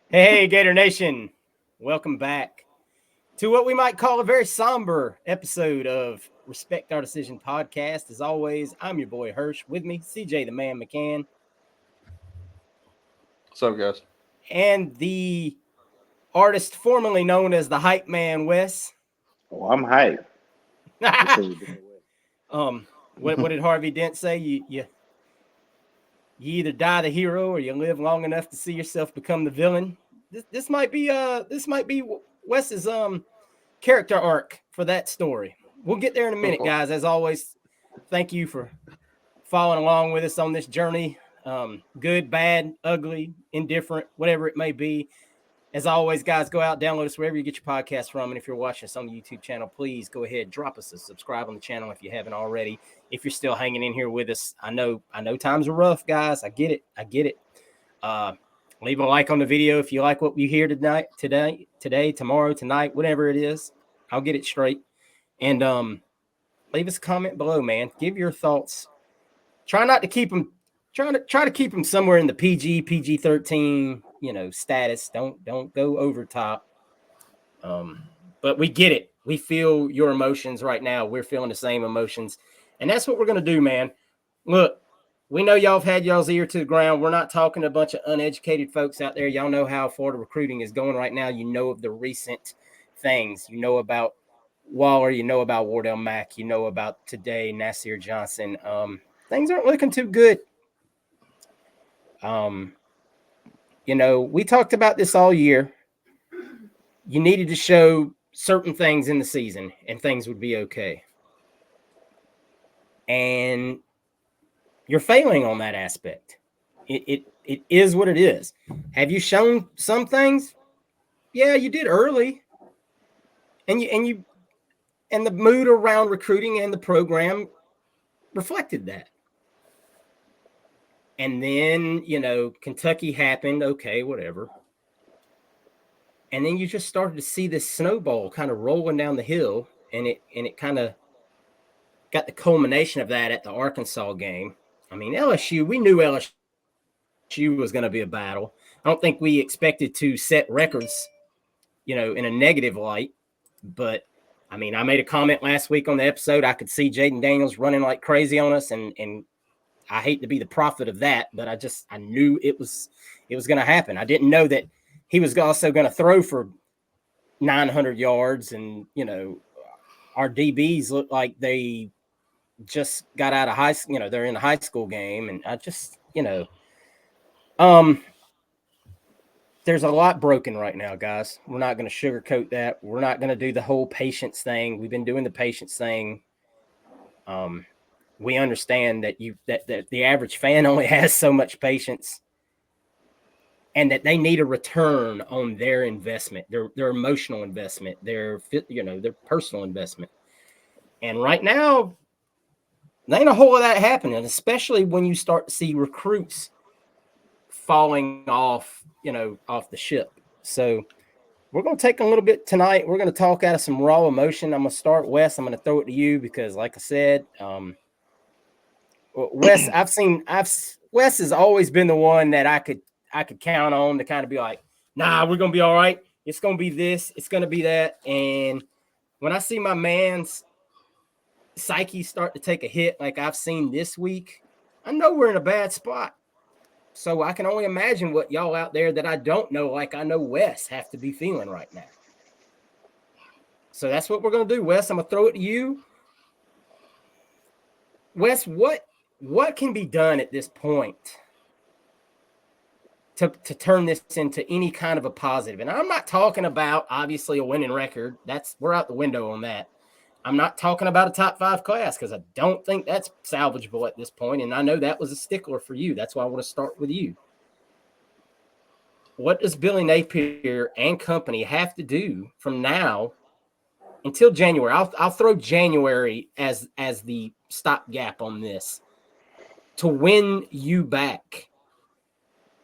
Hey, Gator Nation. Welcome back to what we might call a very somber episode of Respect Our Decision podcast. As always, I'm your boy Hirsch. With me, CJ the Man McCann, What's up, guys? and the artist formerly known as the Hype Man Wes. Oh, I'm hyped. This is a good way. What did Harvey Dent say? You either die the hero or you live long enough to see yourself become the villain. This might be Wes's character arc for that story. We'll get there in a minute, guys. As always, thank you for following along with us on this journey. Good, bad, ugly, indifferent, whatever it may be. As always, guys, go out, download us wherever you get your podcast from. And if you're watching us on the YouTube channel, please go ahead, drop us a subscribe on the channel if you haven't already. If you're still hanging in here with us, I know times are rough, guys. I get it. Leave a like on the video if you like what we hear today, tomorrow, tonight, whatever it is. I'll get it straight. And leave us a comment below, man. Give your thoughts. Try to keep them somewhere in the PG-13, status. Don't go over top. But we get it. We feel your emotions right now. We're feeling the same emotions. And that's what we're going to do, man. Look, we know y'all have had y'all's ear to the ground. We're not talking to a bunch of uneducated folks out there. Y'all know how Florida recruiting is going right now. You know of the recent things. You know about Waller. You know about Wardell Mack. You know about today, Nasir Johnson. Things aren't looking too good. We talked about this all year. You needed to show certain things in the season and things would be okay. And you're failing on that aspect. It is what it is. Have you shown some things? Yeah, you did early. And the mood around recruiting and the program reflected that. And then, Kentucky happened. Okay, whatever. And then you just started to see this snowball kind of rolling down the hill. And it kind of got the culmination of that at the Arkansas game. I mean, LSU, we knew LSU was going to be a battle. I don't think we expected to set records, in a negative light. But, I mean, I made a comment last week on the episode. I could see Jaden Daniels running like crazy on us, and I hate to be the prophet of that, but I knew it was going to happen. I didn't know that he was also going to throw for 900 yards, and, our DBs look like they just got out of high school, they're in a high school game. And I just, there's a lot broken right now, guys. We're not going to sugarcoat that. We're not going to do the whole patience thing. We've been doing the patience thing. We understand that that the average fan only has so much patience, and that they need a return on their investment, their emotional investment, their personal investment. And right now, there ain't a whole lot of that happening, especially when you start to see recruits falling off the ship. So we're going to take a little bit tonight. We're going to talk out of some raw emotion. I'm going to start, Wes. I'm going to throw it to you because, like I said, Wes, Wes has always been the one that I could count on to kind of be like, nah, we're going to be all right. It's going to be this. It's going to be that. And when I see my man's psyche start to take a hit like I've seen this week, I know we're in a bad spot. So I can only imagine what y'all out there that I don't know, like I know Wes, have to be feeling right now. So that's what we're going to do, Wes. I'm going to throw it to you. Wes, what can be done at this point to turn this into any kind of a positive? And I'm not talking about, obviously, a winning record. We're out the window on that. I'm not talking about a top 5 class because I don't think that's salvageable at this point. And I know that was a stickler for you. That's why I want to start with you. What does Billy Napier and company have to do from now until January? I'll throw January as the stopgap on this to win you back.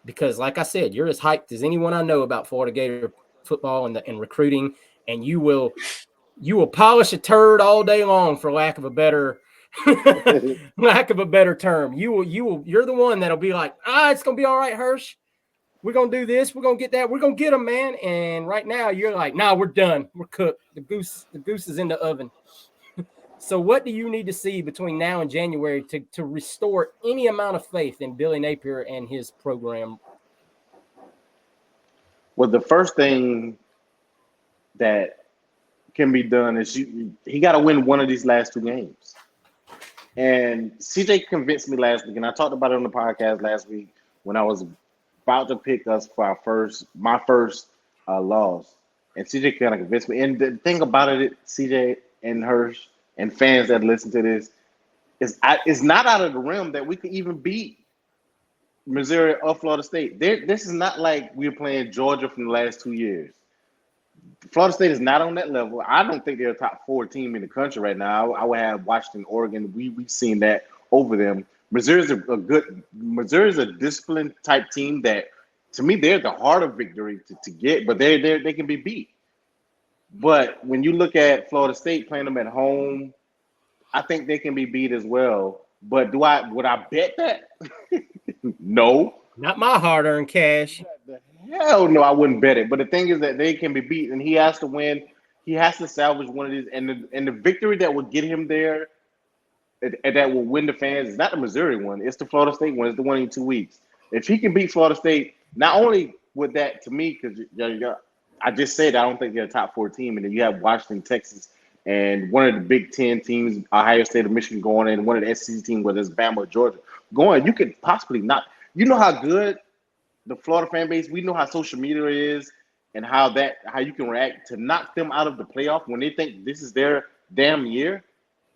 Because like I said, you're as hyped as anyone I know about Florida Gator football and recruiting, and you will polish a turd all day long, for lack of a better term. You're the one that'll be like, it's gonna be all right, Hirsch. we're gonna do this, we're gonna get that, we're gonna get them, man. And right now you're like, nah, we're done, we're cooked. The goose is in the oven. So what do you need to see between now and January to restore any amount of faith in Billy Napier and his program? Well, the first thing that can be done is he got to win one of these last 2 games. And CJ convinced me last week, and I talked about it on the podcast last week when I was about to pick us for my first loss. And CJ kind of convinced me. And the thing about it, CJ and Hirsch and fans that listen to this, it's not out of the realm that we could even beat Missouri or Florida State. This is not like we're playing Georgia from the last 2 years. Florida State is not on that level. I don't think they're a top 4 team in the country right now. I would have Washington, Oregon. We've seen that over them. Missouri's a disciplined type team that, to me, they're the harder victory to get, but they can be beat. But when you look at Florida State playing them at home, I think they can be beat as well. But would I bet that? No. Not my hard-earned cash. Hell no, I wouldn't bet it. But the thing is that they can be beat, and he has to win. He has to salvage one of these, and the victory that will get him there, and that will win the fans, is not the Missouri one. It's the Florida State one. It's the one in 2 weeks. If he can beat Florida State, not only would that, to me, because I just said I don't think they're a top 4 team, and then you have Washington, Texas, and one of the Big Ten teams, Ohio State or Michigan going in, one of the SEC teams, whether it's Bama or Georgia, going. You could possibly not. You know how good the Florida fan base, we know how social media is and how you can react to knock them out of the playoff when they think this is their damn year.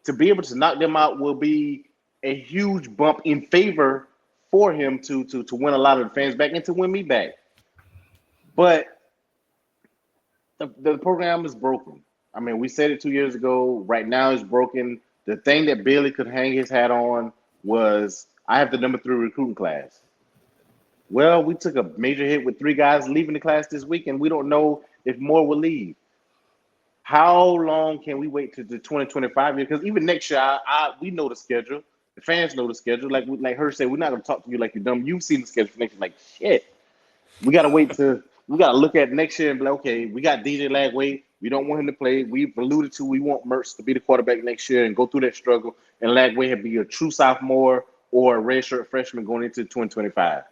To be able to knock them out will be a huge bump in favor for him to win a lot of the fans back and to win me back. But the program is broken. I mean, we said it 2 years ago. Right now it's broken. The thing that Billy could hang his hat on was, I have the number 3 recruiting class. Well, we took a major hit with 3 guys leaving the class this week, and we don't know if more will leave. How long can we wait to the 2025 year? Because even next year, we know the schedule. The fans know the schedule. Like her said, we're not going to talk to you like you're dumb. You've seen the schedule for next year. Like, shit. We got to look at next year and be like, okay, we got DJ Lagway. We don't want him to play. We've alluded to we want Mertz to be the quarterback next year and go through that struggle. And Lagway would be a true sophomore or a redshirt freshman going into 2025.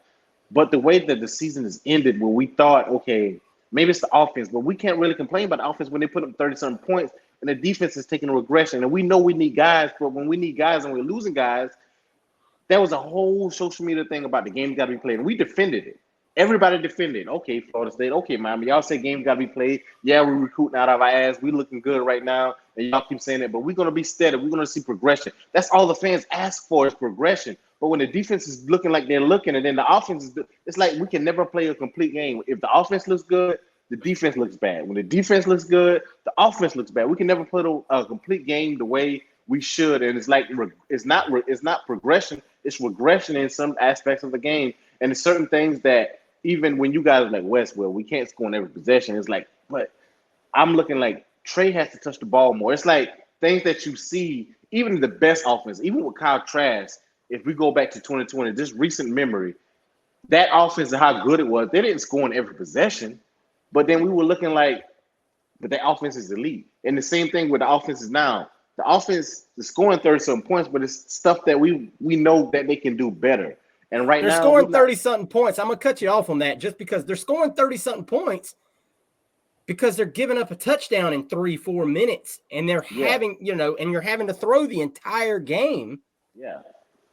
But the way that the season has ended, where we thought, okay, maybe it's the offense, but we can't really complain about the offense when they put up 30-something points and the defense is taking a regression. And we know we need guys, but when we need guys and we're losing guys, there was a whole social media thing about the game got to be played. And we defended it. Everybody defended. Okay, Florida State. Okay, Miami. Y'all say games got to be played. Yeah, we're recruiting out of our ass. We looking good right now. And y'all keep saying that. But we're going to be steady. We're going to see progression. That's all the fans ask for is progression. But when the defense is looking like they're looking, and then the offense is, it's like we can never play a complete game. If the offense looks good, the defense looks bad. When the defense looks good, the offense looks bad. We can never play a complete game the way we should. And it's like it's not progression. It's regression in some aspects of the game. And there's certain things that even when you guys are like, West, well, we can't score in every possession. It's like, but I'm looking like Trey has to touch the ball more. It's like things that you see, even the best offense, even with Kyle Trask, if we go back to 2020, just recent memory, that offense and how good it was, they didn't score in every possession. But then we were looking like, but that offense is elite. And the same thing with the offenses now. The offense is scoring 30-something points, but it's stuff that we know that they can do better. And right now, they're scoring 30-something points. I'm going to cut you off on that just because they're scoring 30-something points because they're giving up a touchdown in 3-4 minutes. And they're having, and you're having to throw the entire game. Yeah.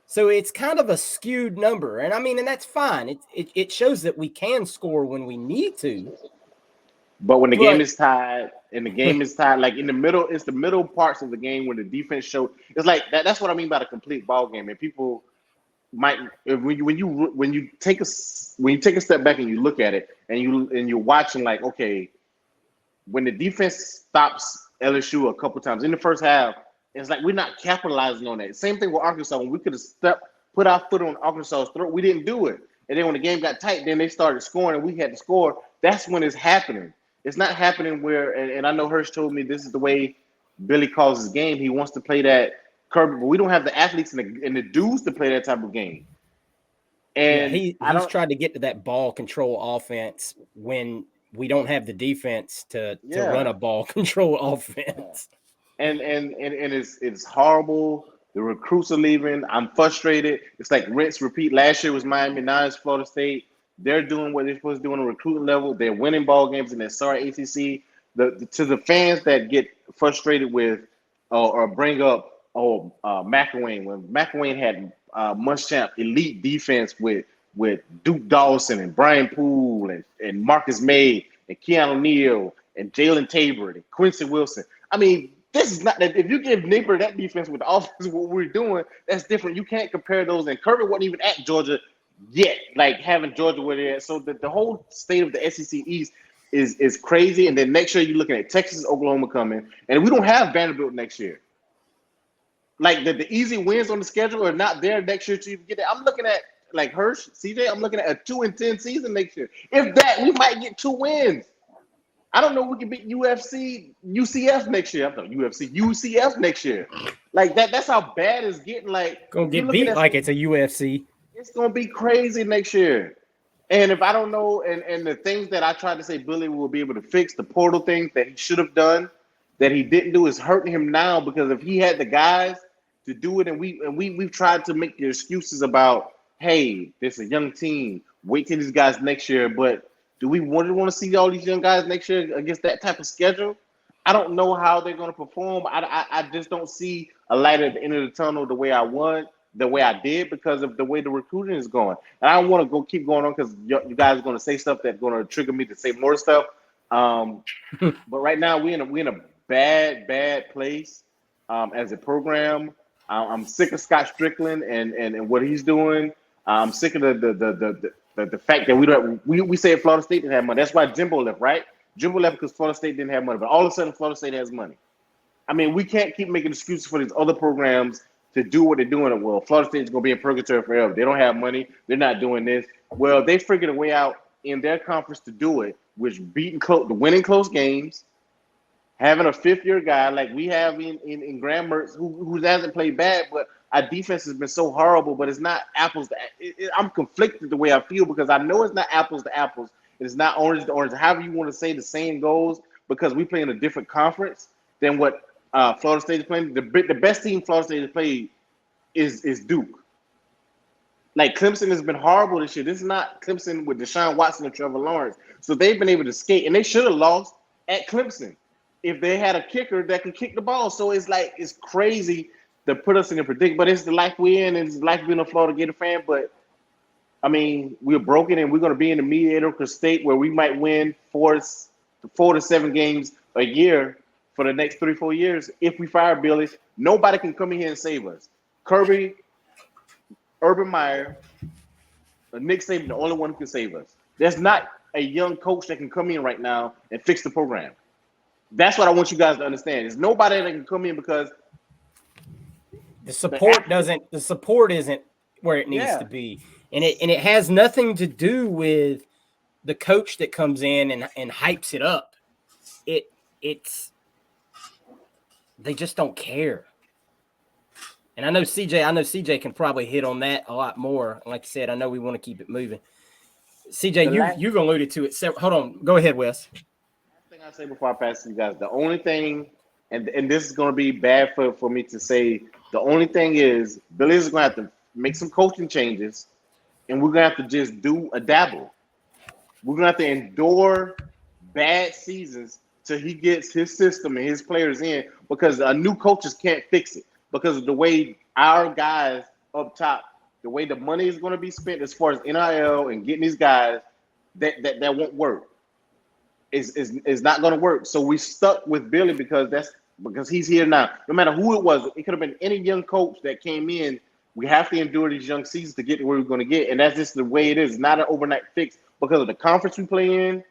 So it's kind of a skewed number. And I mean, and that's fine. It shows that we can score when we need to. But when the game is tied and the game is tied, like in the middle, it's the middle parts of the game when the defense showed. It's like that. That's what I mean by the complete ball game. And people might when you take a step back and you look at it and you're watching like, okay, when the defense stops LSU a couple times in the first half, it's like we're not capitalizing on that. Same thing with Arkansas. When we could have put our foot on Arkansas's throat, we didn't do it. And then when the game got tight, then they started scoring and we had to score. That's when it's happening. It's not happening where, and I know Hirsch told me this is the way Billy calls his game. He wants to play that curve, but we don't have the athletes and the dudes to play that type of game. And he's tried to get to that ball control offense when we don't have the defense to run a ball control offense. And it's horrible. The recruits are leaving. I'm frustrated. It's like rinse, repeat. Last year was Miami, now it's Florida State. They're doing what they're supposed to do on a recruiting level. They're winning ball games in their sorry ACC. To the fans that get frustrated with or bring up McElwain, when McElwain had Muschamp elite defense with Duke Dawson and Brian Poole and Marcus May and Keanu Neal and Jalen Tabor and Quincy Wilson. I mean, this is not that. If you give Neighbor that defense with the offense, what we're doing, that's different. You can't compare those. And Kirby wasn't even at Georgia yet, like having Georgia where they're at. So the whole state of the SEC East is crazy. And then next year you're looking at Texas, Oklahoma coming, and we don't have Vanderbilt next year. Like the easy wins on the schedule are not there next year to even get that. I'm looking at like Hirsch, CJ. I'm looking at a 2-10 season next year. If that, we might get 2 wins. I don't know if we can beat UCF next year. I'm talking UCF next year. Like that. That's how bad it's getting. Like gonna get beat like it's a UFC. It's gonna be crazy next year. And if I don't know, and the things that I tried to say Billy will be able to fix, the portal things that he should have done, that he didn't do, is hurting him now, because if he had the guys to do it, and we've tried to make the excuses about, hey, this is a young team, wait till these guys next year, but do we want to see all these young guys next year against that type of schedule? I don't know how they're going to perform. I just don't see a light at the end of the tunnel the way I want, the way I did, because of the way the recruiting is going. And I don't want to keep going on because you guys are going to say stuff that's going to trigger me to say more stuff. But right now we're in a bad place as a program. I'm sick of Scott Strickland and what he's doing. I'm sick of the fact that we say Florida State didn't have money. That's why Jimbo left, right? Jimbo left because Florida State didn't have money. But all of a sudden, Florida State has money. I mean, we can't keep making excuses for these other programs to do what they're doing. Well, Florida State is going to be in purgatory forever. They don't have money. They're not doing this. Well, they figured a way out in their conference to do it, which winning close games, having a fifth-year guy like we have in Graham Mertz, who hasn't played bad, but our defense has been so horrible, but it's not apples to I'm conflicted the way I feel, because I know it's not apples to apples. It's not orange to orange. However you want to say, the same goes, because we play in a different conference than what Florida State is playing. The best team Florida State has played is Duke. Like, Clemson has been horrible this year. This is not Clemson with Deshaun Watson and Trevor Lawrence. So they've been able to skate, and they should have lost at Clemson if they had a kicker that can kick the ball. So it's like, it's crazy to put us in a predicament, but it's the life we're in, and it's like being a Florida Gator fan. But I mean, we're broken, and we're going to be in the mediocre state where we might win 4 to 7 games a year for the next 3-4 years. If we fire Billy, nobody can come in here and save us. Kirby, Urban Meyer, Nick Saban, the only one who can save us. There's not a young coach that can come in right now and fix the program. That's what I want you guys to understand. There's nobody that can come in, because the support isn't where it needs to be. And it has nothing to do with the coach that comes in and hypes it up. It's they just don't care. And I know CJ can probably hit on that a lot more. Like I said, I know we want to keep it moving. CJ, you've alluded to it. Hold on. Go ahead, Wes. Last thing I say before I pass to you guys, the only thing, and this is going to be bad for me to say, the only thing is Billy's going to have to make some coaching changes, and we're going to have to just do a dabble. We're going to have to endure bad seasons till he gets his system and his players in, because new coaches can't fix it, because of the way our guys up top, the way the money is going to be spent as far as NIL and getting these guys, that won't work. Is not going to work. So we stuck with Billy because he's here now. No matter who it was, it could have been any young coach that came in. We have to endure these young seasons to get to where we're going to get, and that's just the way it is. It's not an overnight fix, because of the conference we play in,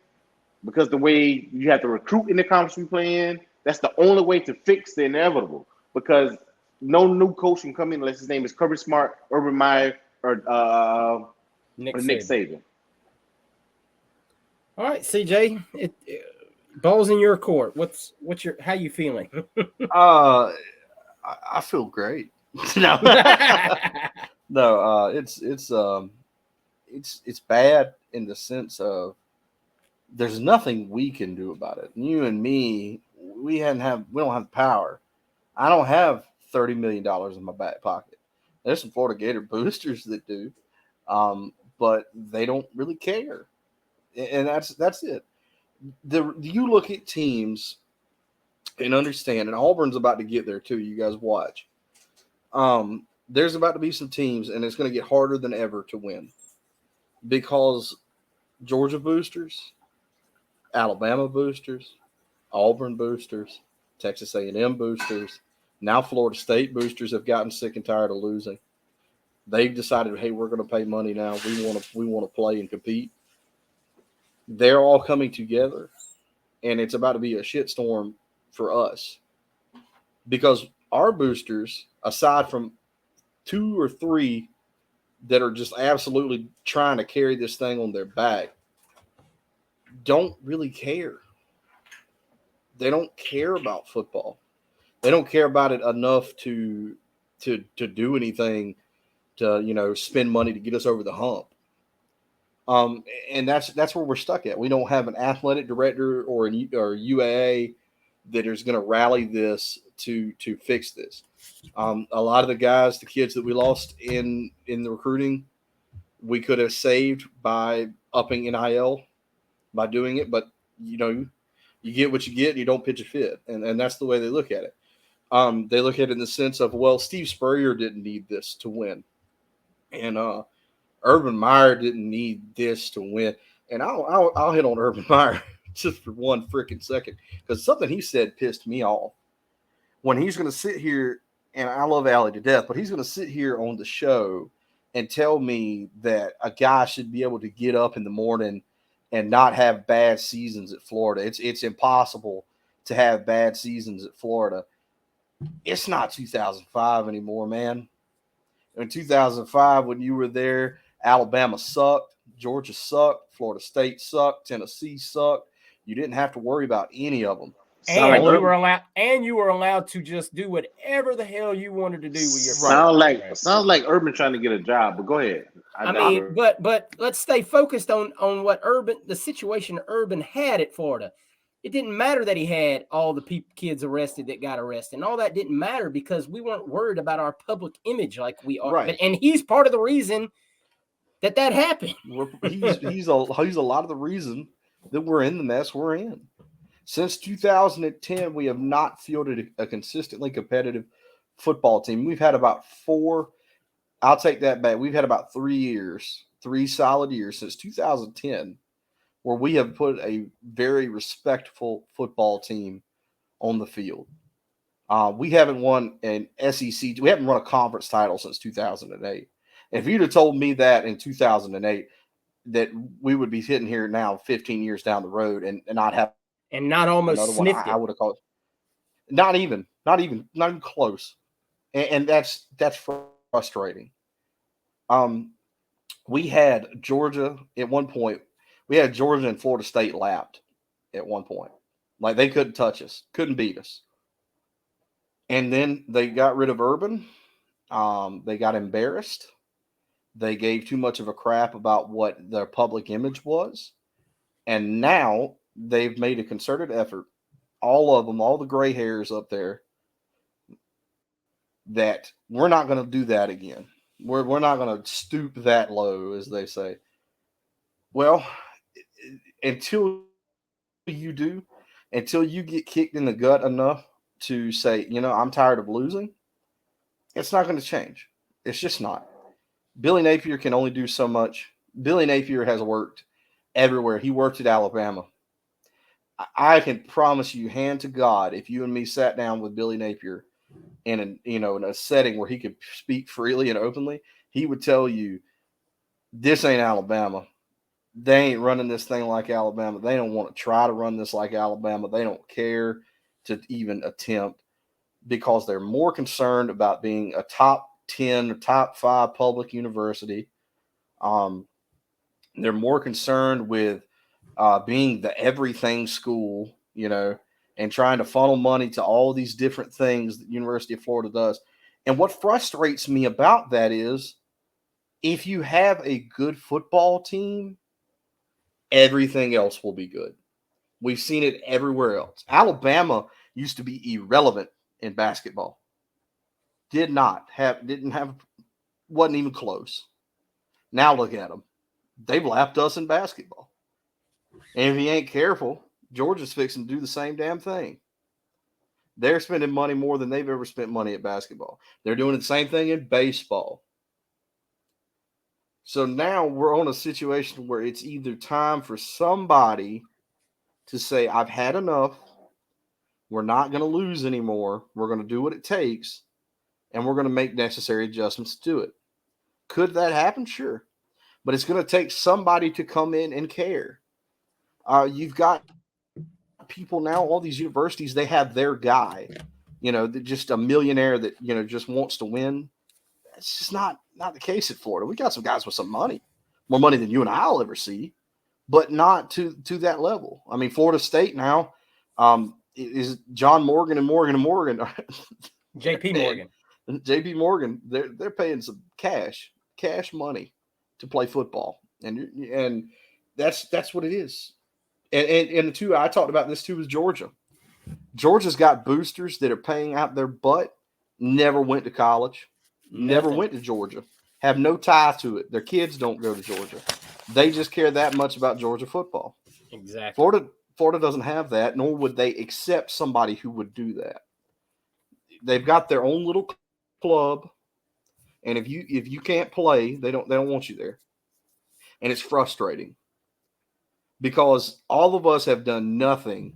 because the way you have to recruit in the conference we play in. That's the only way to fix the inevitable, because no new coach can come in unless his name is Kirby Smart, Urban Meyer, or Nick Saban. All right, CJ, ball's in your court. How you feeling? I feel great. No, no, it's it's bad in the sense of there's nothing we can do about it. You and me, we don't have the power. I don't have $30 million in my back pocket. There's some Florida Gator boosters that do, but they don't really care, and that's it. You look at teams and understand, and Auburn's about to get there too. You guys watch. There's about to be some teams, and it's going to get harder than ever to win because Georgia boosters, Alabama boosters, Auburn boosters, Texas A&M boosters, now Florida State boosters have gotten sick and tired of losing. They've decided, hey, we're going to pay money now. We want to play and compete. They're all coming together, and it's about to be a shitstorm for us because our boosters, aside from 2 or 3 that are just absolutely trying to carry this thing on their back, don't really care. They don't care about football. They don't care about it enough to do anything to spend money to get us over the hump. And that's where we're stuck at. We don't have an athletic director or UAA that is going to rally this to fix this. A lot of the guys, the kids that we lost in the recruiting, we could have saved by upping NIL, by doing it, but you get what you get and you don't pitch a fit. And that's the way they look at it. They look at it in the sense of, well, Steve Spurrier didn't need this to win. And Urban Meyer didn't need this to win. And I'll hit on Urban Meyer just for one freaking second because something he said pissed me off. When he's going to sit here, and I love Allie to death, but he's going to sit here on the show and tell me that a guy should be able to get up in the morning and not have bad seasons at Florida. It's impossible to have bad seasons at Florida. It's not 2005 anymore, man. In 2005, when you were there, Alabama sucked, Georgia sucked, Florida State sucked, Tennessee sucked. You didn't have to worry about any of them. And you were allowed to just do whatever the hell you wanted to do with your sounds like Urban trying to get a job, but go ahead. But let's stay focused on what the situation Urban had at Florida. It didn't matter that he had all the kids arrested that got arrested, and all that didn't matter because we weren't worried about our public image like we are. Right. And he's part of the reason that happened. He's a lot of the reason that we're in the mess we're in. Since 2010, we have not fielded a consistently competitive football team. We've had about 4. I'll take that back. We've had about 3 solid years since 2010, where we have put a very respectful football team on the field. We haven't won an SEC. We haven't won a conference title since 2008. If you'd have told me that in 2008, that we would be sitting here now 15 years down the road and not have and not almost sniffed it. I would have called it. Not even close. And that's frustrating. We had Georgia at one point. We had Georgia and Florida State lapped at one point. Like they couldn't touch us, couldn't beat us. And then they got rid of Urban. They got embarrassed. They gave too much of a crap about what their public image was. And now they've made a concerted effort, all of them, all the gray hairs up there, that we're not going to do that again. We're not going to stoop that low, as they say. Well, until you do, until you get kicked in the gut enough to say, I'm tired of losing, it's not going to change. It's just not. Billy Napier can only do so much. Billy Napier has worked everywhere. He worked at Alabama. I can promise you, hand to God, if you and me sat down with Billy Napier in a setting where he could speak freely and openly, he would tell you, this ain't Alabama. They ain't running this thing like Alabama. They don't want to try to run this like Alabama. They don't care to even attempt because they're more concerned about being a top 10 or top 5 public university. They're more concerned with being the everything school, and trying to funnel money to all these different things that University of Florida does. And what frustrates me about that is if you have a good football team, everything else will be good. We've seen it everywhere else. Alabama used to be irrelevant in basketball. Didn't have, wasn't even close. Now look at them. They've lapped us in basketball. And if you ain't careful, Georgia's fixing to do the same damn thing. They're spending money more than they've ever spent money at basketball. They're doing the same thing in baseball. So now we're on a situation where it's either time for somebody to say, I've had enough. We're not going to lose anymore. We're going to do what it takes, and we're going to make necessary adjustments to do it. Could that happen? Sure. But it's going to take somebody to come in and care. You've got people now, all these universities, they have their guy, just a millionaire that, just wants to win. That's just not the case at Florida. We got some guys with some money, more money than you and I'll ever see, but not to that level. I mean, Florida State now is John Morgan and Morgan and Morgan. JP Morgan. JP Morgan, they're paying some cash money to play football, and that's what it is. And the two I talked about this too was Georgia. Georgia's got boosters that are paying out their butt, never went to college, never went to Georgia, have no tie to it. Their kids don't go to Georgia. They just care that much about Georgia football. Exactly. Florida doesn't have that, nor would they accept somebody who would do that. They've got their own little club, and if you can't play, they don't want you there. And it's frustrating because all of us have done nothing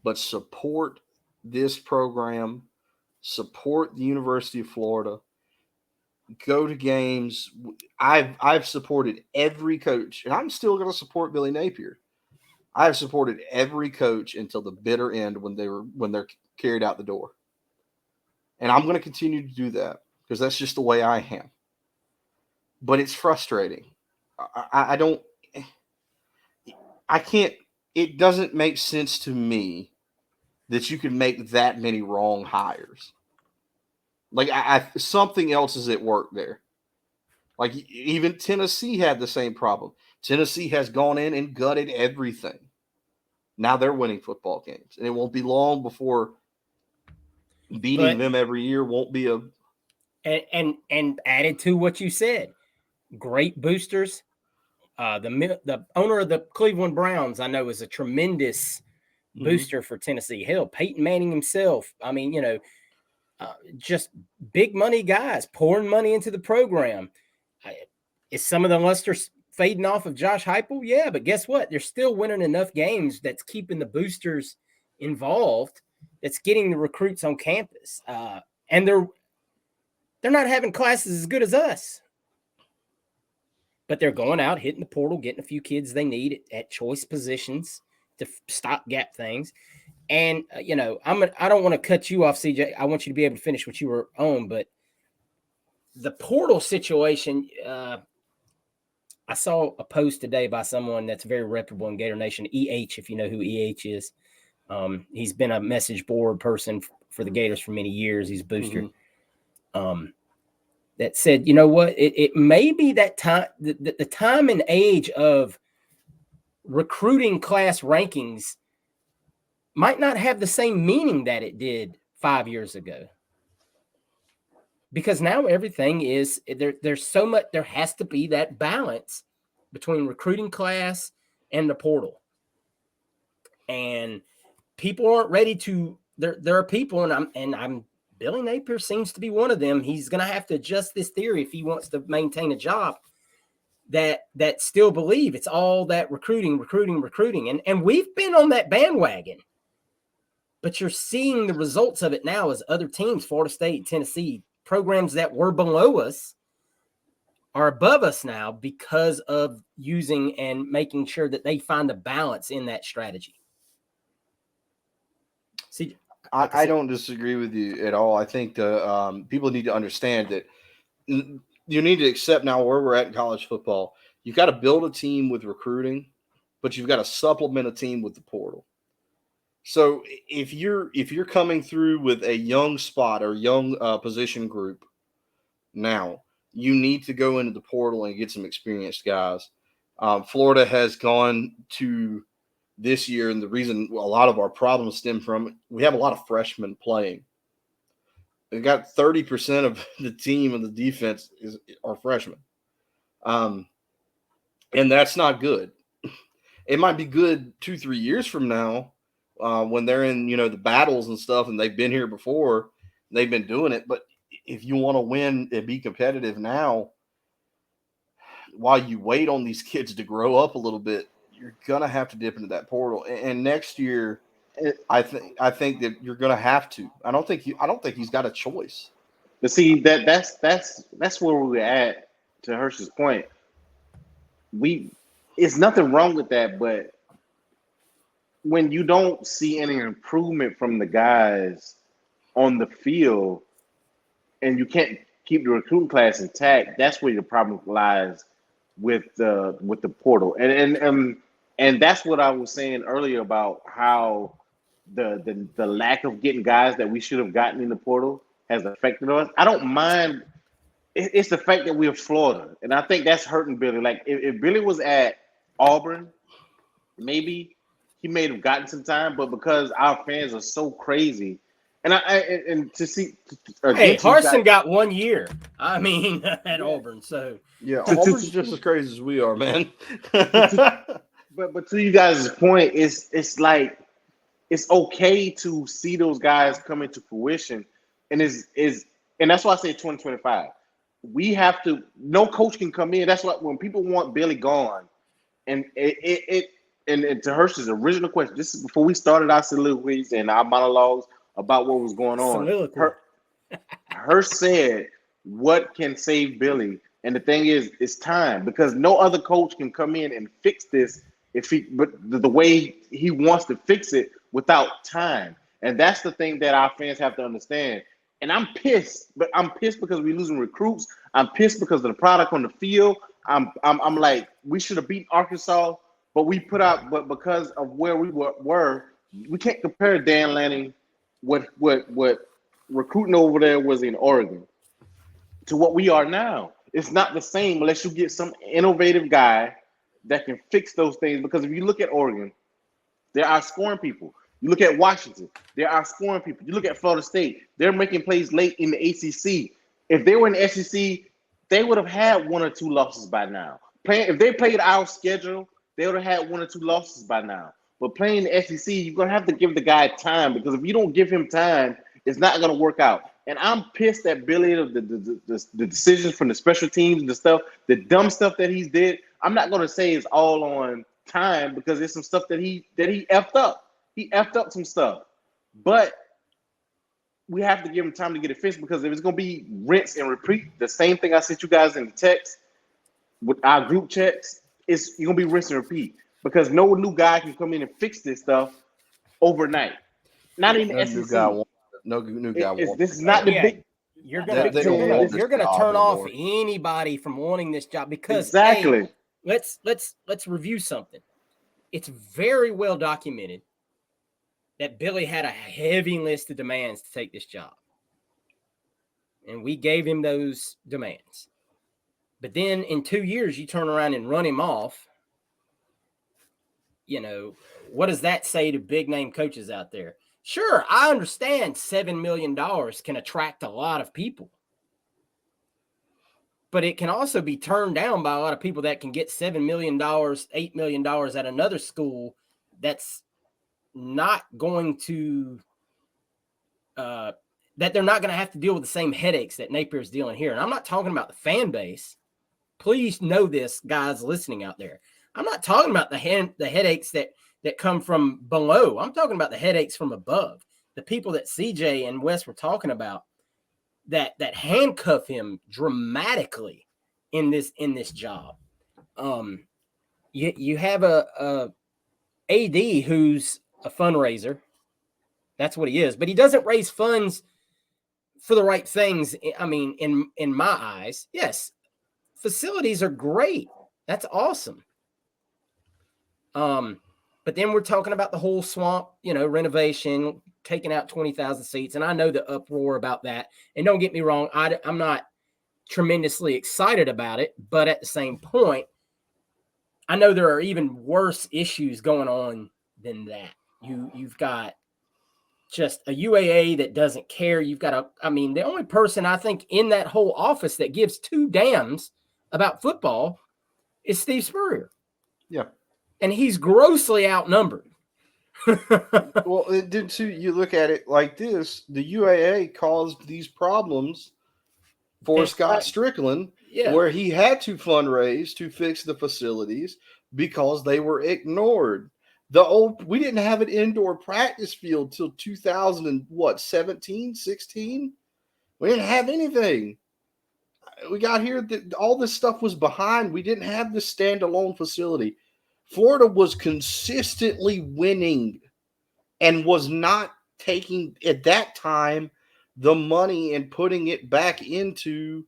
but support this program, support the University of Florida, go to games. I've supported every coach, and I'm still going to support Billy Napier. I've supported every coach until the bitter end when they're carried out the door. And I'm going to continue to do that because that's just the way I am. But it's frustrating. I can't, it doesn't make sense to me that you can make that many wrong hires. Like something else is at work there. Like even Tennessee had the same problem. Tennessee has gone in and gutted everything. Now they're winning football games, and it won't be long before beating them every year won't be a. And added to what you said, great boosters. The owner of the Cleveland Browns, I know, is a tremendous booster for Tennessee. Hell, Peyton Manning himself. I mean, just big money guys pouring money into the program. Is some of the luster fading off of Josh Heupel? Yeah, but guess what? They're still winning enough games that's keeping the boosters involved, that's getting the recruits on campus. And they're not having classes as good as us. But they're going out, hitting the portal, getting a few kids they need at choice positions to stopgap things. And, I don't want to cut you off, CJ. I want you to be able to finish what you were on. But the portal situation, I saw a post today by someone that's very reputable in Gator Nation, EH, if you know who EH is. He's been a message board person for the Gators for many years. He's a booster. That said, you know what? It may be that time, the time and age of recruiting class rankings might not have the same meaning that it did 5 years ago. Because now everything is there's so much, there has to be that balance between recruiting class and the portal. And people aren't ready to, there are people, and I'm Billy Napier seems to be one of them. He's going to have to adjust this theory if he wants to maintain a job, that still believe it's all that recruiting. And we've been on that bandwagon, but you're seeing the results of it now as other teams, Florida State, Tennessee, programs that were below us are above us now because of using and making sure that they find a balance in that strategy. See, I don't disagree with you at all. I think the people need to understand that you need to accept now where we're at in college football. You've got to build a team with recruiting, but you've got to supplement a team with the portal. So if you're coming through with a young spot or young position group, now you need to go into the portal and get some experienced guys. Florida has gone to this year, and the reason a lot of our problems stem from, we have a lot of freshmen playing. We've got 30% of the team and the defense are freshmen. And that's not good. It might be good 2-3 years from now when they're in, the battles and stuff, and they've been here before, they've been doing it. But if you want to win and be competitive now, while you wait on these kids to grow up a little bit, you're gonna have to dip into that portal. And next year, I think that you're gonna have to. I don't think he's got a choice. But see, that's where we're at. To Hirsch's point, it's nothing wrong with that, but when you don't see any improvement from the guys on the field, and you can't keep the recruiting class intact, that's where the problem lies with the portal. And that's what I was saying earlier about how the lack of getting guys that we should have gotten in the portal has affected us. I don't mind. It's the fact that we're Florida, and I think that's hurting Billy. Like if Billy was at Auburn, maybe he may have gotten some time, but because our fans are so crazy, and to see, hey, Harsin got 1 year. I mean, at Auburn, so yeah, Auburn's just as crazy as we are, man. But to you guys' point, it's like it's okay to see those guys come into fruition, and and that's why I say 2025. We have to. No coach can come in. That's why when people want Billy gone, and and to Hirsch's original question, this is before we started our soliloquies and our monologues about what was going on. Hirsch said, "What can save Billy?" And the thing is, it's time, because no other coach can come in and fix this but the way he wants to fix it without time. And that's the thing that our fans have to understand. And I'm pissed, but I'm pissed because we're losing recruits. I'm pissed because of the product on the field. I'm like, we should have beaten Arkansas, but because of where we were, we can't compare Dan Lanning, what recruiting over there was in Oregon, to what we are now. It's not the same unless you get some innovative guy that can fix those things. Because if you look at Oregon, there are scoring people. You look at Washington, there are scoring people. You look at Florida State, they're making plays late in the ACC. If they were in the SEC, they would have had 1 or 2 losses by now. If they played our schedule, they would have had 1 or 2 losses by now. But playing the SEC, you're going to have to give the guy time, because if you don't give him time, it's not going to work out. And I'm pissed at Billy, the decisions from the special teams and the stuff, the dumb stuff that he's did. I'm not going to say it's all on time, because there's some stuff that he effed up. He effed up some stuff. But we have to give him time to get it fixed, because if it's going to be rinse and repeat, the same thing I sent you guys in the text with our group chats, you're going to be rinse and repeat, because no new guy can come in and fix this stuff overnight. Not even the SEC. No new guy wants. This is not the big. You're gonna turn off anybody from wanting this job, because exactly. Hey, let's review something. It's very well documented that Billy had a heavy list of demands to take this job, and we gave him those demands. But then in 2 years, you turn around and run him off. What does that say to big name coaches out there? Sure, I understand $7 million can attract a lot of people, but it can also be turned down by a lot of people that can get $7 million, $8 million at another school that's not going to, that they're not going to have to deal with the same headaches that Napier's dealing here. And I'm not talking about the fan base. Please know this, guys listening out there. I'm not talking about the headaches that come from below. I'm talking about the headaches from above. The people that CJ and Wes were talking about that handcuff him dramatically in this job. You have a AD who's a fundraiser. That's what he is, but he doesn't raise funds for the right things. I mean, in my eyes, yes, facilities are great. That's awesome. But then we're talking about the whole swamp, renovation, taking out 20,000 seats. And I know the uproar about that. And don't get me wrong, I'm not tremendously excited about it, but at the same point, I know there are even worse issues going on than that. You've got just a UAA that doesn't care. You've got the only person I think in that whole office that gives two damns about football is Steve Spurrier. Yeah. And he's grossly outnumbered. Well, you look at it like this, the UAA caused these problems for Scott Strickland, where he had to fundraise to fix the facilities because they were ignored. We didn't have an indoor practice field till 2017, 16. We didn't have anything. We got here, all this stuff was behind. We didn't have this standalone facility. Florida was consistently winning and was not taking, at that time, the money and putting it back into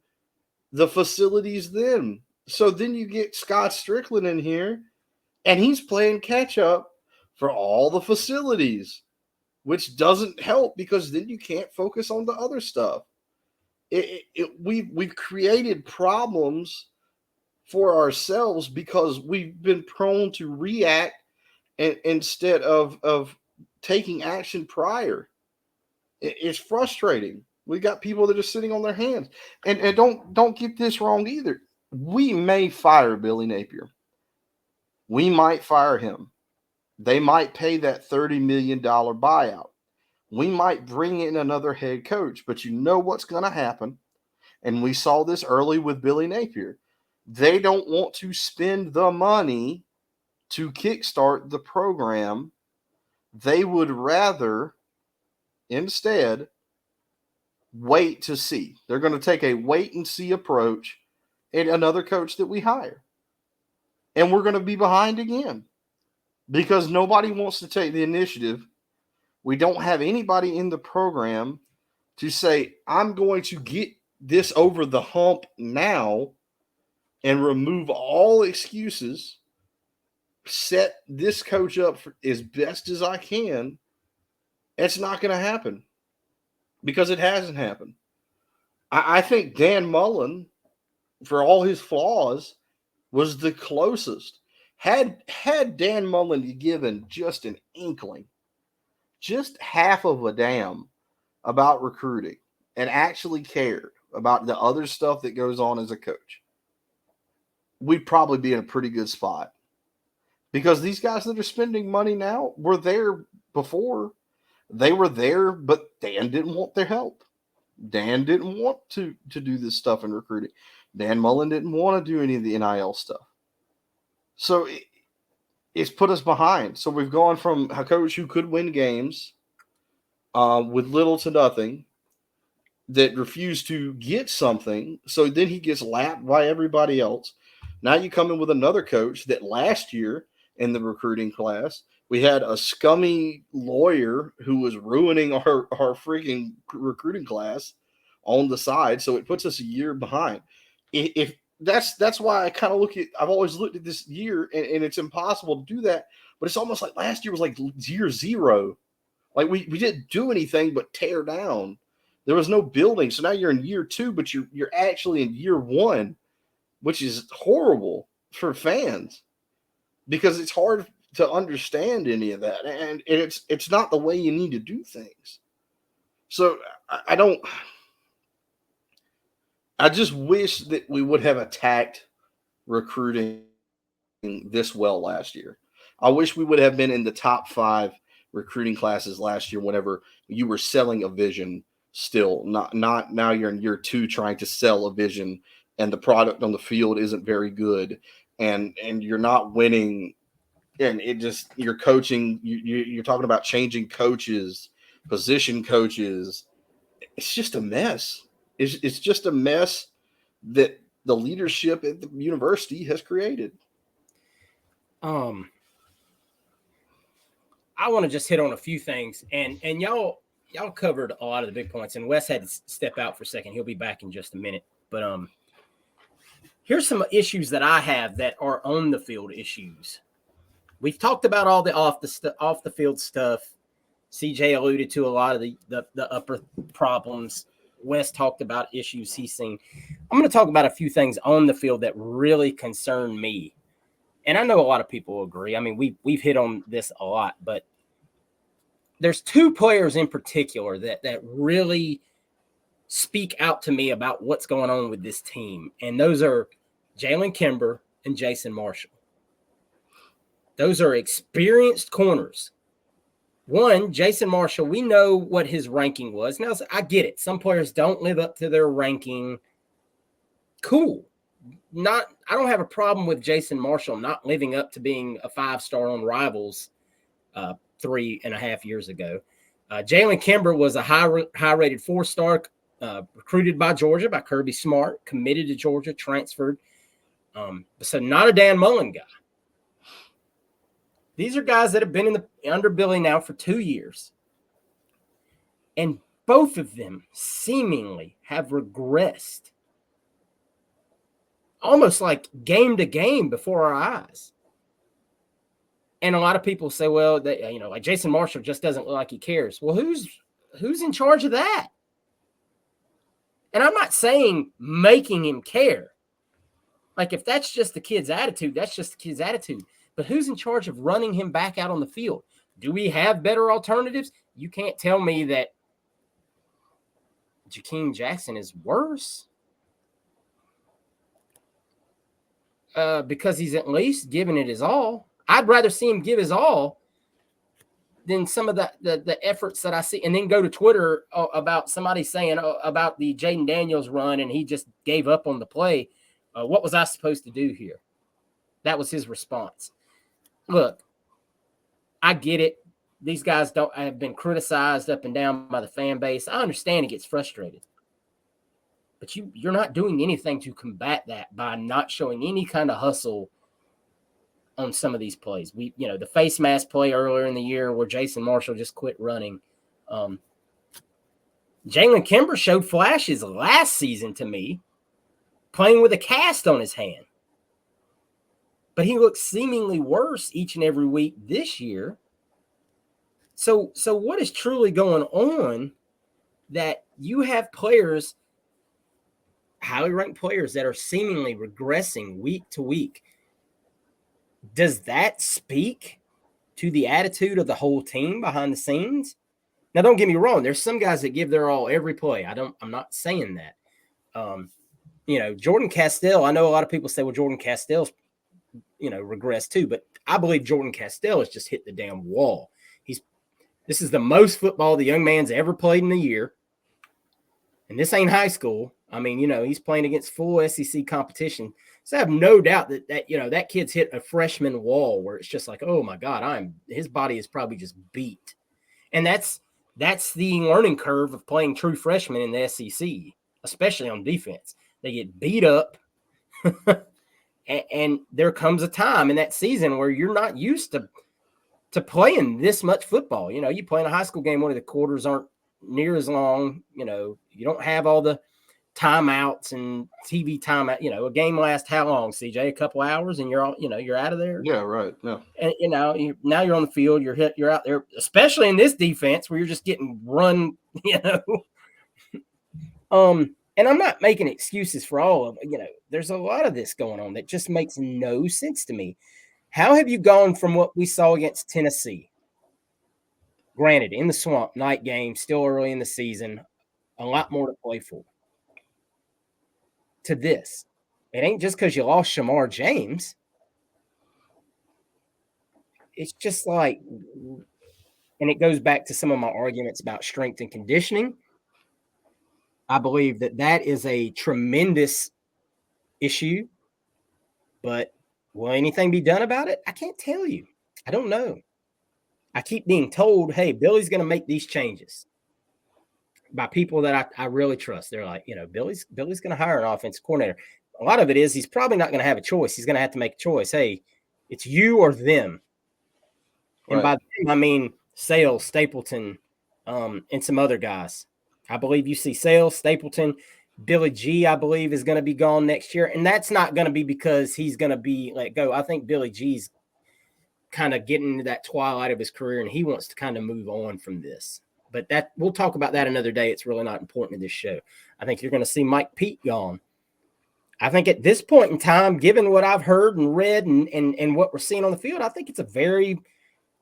the facilities then. So then you get Scott Strickland in here, and he's playing catch up for all the facilities, which doesn't help because then you can't focus on the other stuff. We've created problems for ourselves because we've been prone to react instead of taking action prior. It's frustrating. We got people that are sitting on their hands. And don't get this wrong either. We may fire Billy Napier. We might fire him. They might pay that $30 million buyout. We might bring in another head coach, but you know what's going to happen. And we saw this early with Billy Napier. They don't want to spend the money to kickstart the program. They would rather instead wait to see. They're going to take a wait and see approach in another coach that we hire. And we're going to be behind again because nobody wants to take the initiative. We don't have anybody in the program to say, I'm going to get this over the hump now and remove all excuses, set this coach up for as best as I can. It's not going to happen because it hasn't happened. I think Dan Mullen, for all his flaws, was the closest. Had Dan Mullen given just an inkling, just half of a damn about recruiting and actually cared about the other stuff that goes on as a coach, we'd probably be in a pretty good spot. Because these guys that are spending money now were there before. They were there, but Dan didn't want their help. Dan didn't want to do this stuff in recruiting. Dan Mullen didn't want to do any of the NIL stuff. So it's put us behind. So we've gone from a coach who could win games with little to nothing that refused to get something. So then he gets lapped by everybody else. Now you come in with another coach that last year in the recruiting class, we had a scummy lawyer who was ruining our freaking recruiting class on the side. So it puts us a year behind. If that's why I kind of I've always looked at this year and it's impossible to do that, but it's almost like last year was like year zero. Like we didn't do anything but tear down. There was no building. So now you're in year two, but you're actually in year one, which is horrible for fans because it's hard to understand any of that. And it's not the way you need to do things. So I just wish that we would have attacked recruiting this well last year. I wish we would have been in the top 5 recruiting classes last year whenever you were selling a vision still. Not now you're in year 2 trying to sell a vision and the product on the field isn't very good and you're not winning. And you're coaching, you're talking about changing coaches, position coaches. It's just a mess. It's just a mess that the leadership at the university has created. I want to just hit on a few things, and y'all covered a lot of the big points. And Wes had to step out for a second; he'll be back in just a minute. But here's some issues that I have that are on the field issues. We've talked about all the off the field stuff. CJ alluded to a lot of the upper problems. Wes talked about issues he's seen. I'm going to talk about a few things on the field that really concern me. And I know a lot of people agree. I mean, we've hit on this a lot, but there's two players in particular that really speak out to me about what's going on with this team. And those are Jalen Kimber and Jason Marshall. Those are experienced corners. One, Jason Marshall, we know what his ranking was. Now, I get it. Some players don't live up to their ranking. Cool. I don't have a problem with Jason Marshall not living up to being a 5-star on Rivals 3.5 years ago. Jalen Kimber was a high-rated 4-star, recruited by Georgia, by Kirby Smart, committed to Georgia, transferred. So not a Dan Mullen guy. These are guys that have been under Billy now for 2 years. And both of them seemingly have regressed almost like game to game before our eyes. And a lot of people say, well, like Jason Marshall just doesn't look like he cares. Well, who's in charge of that? And I'm not saying making him care. Like, if that's just the kid's attitude, that's just the kid's attitude. But who's in charge of running him back out on the field? Do we have better alternatives? You can't tell me that Jakeem Jackson is worse because he's at least giving it his all. I'd rather see him give his all than some of the efforts that I see, and then go to Twitter about somebody saying about the Jaden Daniels run, and he just gave up on the play. What was I supposed to do here? That was his response. Look, I get it. These guys have been criticized up and down by the fan base. I understand it gets frustrated. But you're not doing anything to combat that by not showing any kind of hustle on some of these plays. The face mask play earlier in the year where Jason Marshall just quit running. Jalen Kimber showed flashes last season to me, playing with a cast on his hand. But he looks seemingly worse each and every week this year. So what is truly going on that you have players, highly ranked players, that are seemingly regressing week to week? Does that speak to the attitude of the whole team behind the scenes? Now, don't get me wrong. There's some guys that give their all every play. I'm not saying that. Jordan Castell, I know a lot of people say, well, Jordan Castell's, regressed too, but I believe Jordan Castell has just hit the damn wall. This is the most football the young man's ever played in a year. And this ain't high school. I mean, he's playing against full SEC competition. So I have no doubt that kid's hit a freshman wall where it's just like, oh my God, his body is probably just beat. And that's the learning curve of playing true freshmen in the SEC, especially on defense. They get beat up. And there comes a time in that season where you're not used to playing this much football. You play in a high school game where the quarters aren't near as long. You don't have all the timeouts and TV timeout. A game lasts how long, CJ? A couple hours, and you're out of there. Yeah, right. Yeah. And now you're on the field. You're out there, especially in this defense where you're just getting run. And I'm not making excuses for all of it. There's a lot of this going on that just makes no sense to me. How have you gone from what we saw against Tennessee? Granted, in the swamp, night game, still early in the season, a lot more to play for. To this. It ain't just because you lost Shamar James. It's just like, and it goes back to some of my arguments about strength and conditioning. I believe that is a tremendous issue, but will anything be done about it? I can't tell you. I don't know. I keep being told, hey, Billy's going to make these changes by people that I really trust. They're like, Billy's going to hire an offensive coordinator. A lot of it is he's probably not going to have a choice. He's going to have to make a choice. Hey, it's you or them. Right. And by them, I mean Sales, Stapleton, and some other guys. I believe you see Sales, Stapleton, Billy G, I believe, is going to be gone next year. And that's not going to be because he's going to be let go. I think Billy G's kind of getting into that twilight of his career, and he wants to kind of move on from this. but that we'll talk about that another day. It's really not important to this show. I think you're going to see Mike Pete gone. I think at this point in time, given what I've heard and read and what we're seeing on the field, I think it's a very,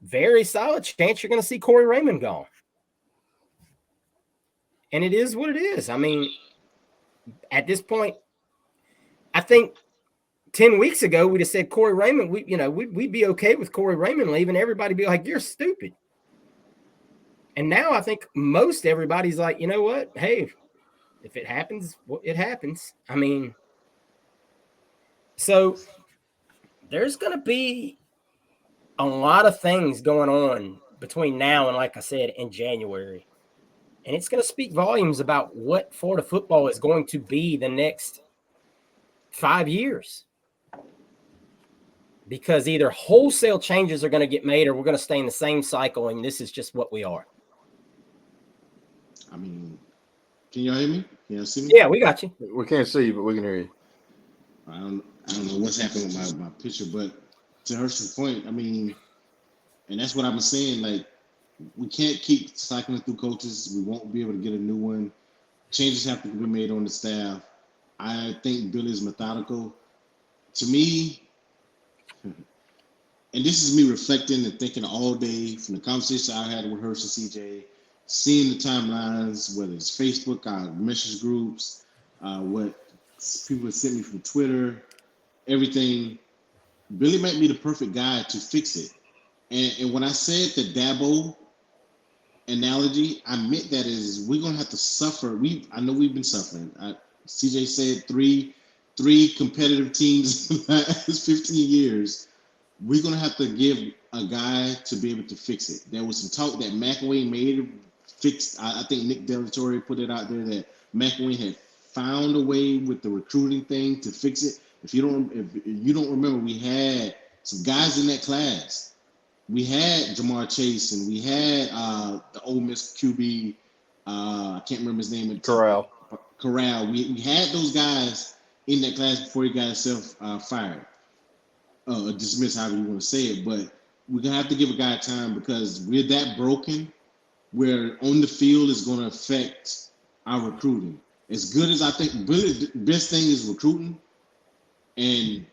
very solid chance you're going to see Corey Raymond gone. And it is what it is. I mean, at this point, I think 10 weeks ago, we'd have said Corey Raymond, we'd be okay with Corey Raymond leaving. Everybody be like, you're stupid. And now I think most everybody's like, you know what? Hey, if it happens, well, it happens. I mean, so there's going to be a lot of things going on between now and, like I said, in January. And it's going to speak volumes about what Florida football is going to be the next 5 years. Because either wholesale changes are going to get made or we're going to stay in the same cycle, and this is just what we are. I mean, can y'all hear me? Can y'all see me? Yeah, we got you. We can't see you, but we can hear you. I don't know what's happening with my picture, but to Herschel's point, I mean, and that's what I've been saying, like, we can't keep cycling through coaches. We won't be able to get a new one. Changes have to be made on the staff. I think Billy's methodical. To me, and this is me reflecting and thinking all day from the conversation I had with Herschel CJ, seeing the timelines, whether it's Facebook, our message groups, what people have sent me from Twitter, everything. Billy might be the perfect guy to fix it. And when I said the Dabo analogy, I meant that is we're gonna have to suffer. I know we've been suffering. CJ said three competitive teams in the last 15 years. We're gonna have to give a guy to be able to fix it. There was some talk that McElwain made fixed. I think Nick Delatorre put it out there that McElwain had found a way with the recruiting thing to fix it. If you don't remember, we had some guys in that class. We had Jamar Chase and we had the Ole Miss QB. I can't remember his name. Corral. We had those guys in that class before he got himself fired. Dismissed, however you want to say it. But we're going to have to give a guy time because we're that broken where on the field is going to affect our recruiting. As good as I think, the best thing is recruiting and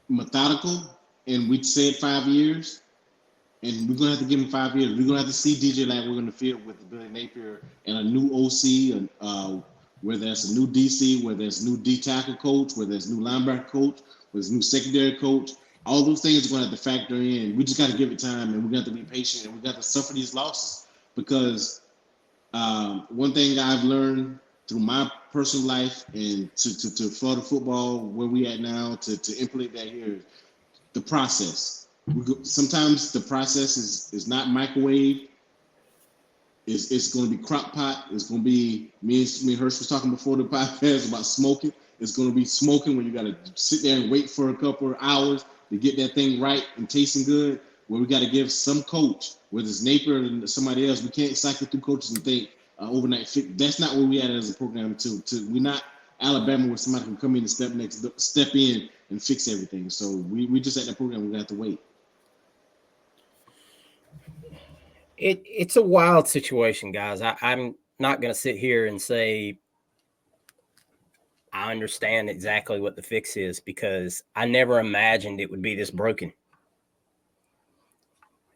methodical. And we said 5 years. And we're going to have to give him 5 years. We're going to have to see DJ Lattimore in the field with Billy Napier and a new OC, where there's a new DC, where there's new D-tackle coach, where there's new linebacker coach, where there's new secondary coach. All those things are going to have to factor in. We just got to give it time, and we got to be patient, and we got to suffer these losses. Because one thing I've learned through my personal life and to Florida football, where we at now, to implement that here, the process. Sometimes the process is not microwave. It's going to be crock pot. It's going to be me and Hirsch was talking before the podcast about smoking. It's going to be smoking when you got to sit there and wait for a couple of hours to get that thing right and tasting good. Where we got to give some coach, whether it's Napier or somebody else, we can't cycle through coaches and think overnight fix. That's not where we at as a program. We're not Alabama where somebody can come in and step in and fix everything. So we just at that program. We're gonna have to wait. It's a wild situation, guys. I'm not going to sit here and say I understand exactly what the fix is because I never imagined it would be this broken.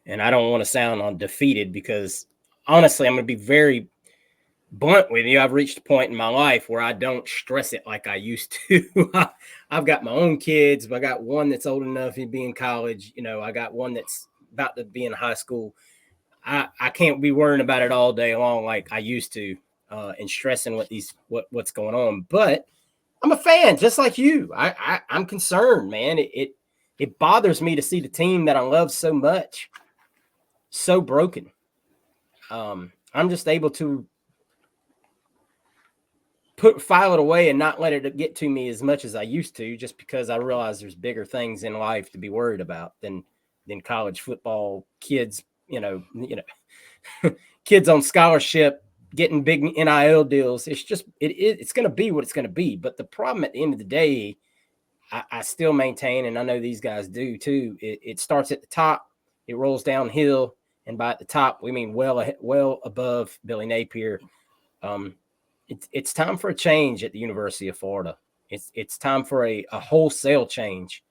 And I don't want to sound defeated because, honestly, I'm going to be very blunt with you. I've reached a point in my life where I don't stress it like I used to. I've got my own kids. But I got one that's old enough to be in college. I got one that's about to be in high school. I can't be worrying about it all day long like I used to and stressing what's going on. But I'm a fan, just like you. I'm concerned, man. It bothers me to see the team that I love so much so broken. I'm just able to file it away and not let it get to me as much as I used to, just because I realize there's bigger things in life to be worried about than college football, kids. Kids on scholarship getting big NIL deals. It's just it's going to be what it's going to be. But the problem at the end of the day, I still maintain, and I know these guys do too. It starts at the top, it rolls downhill, and by at the top we mean well above Billy Napier. It's time for a change at the University of Florida. It's time for a wholesale change,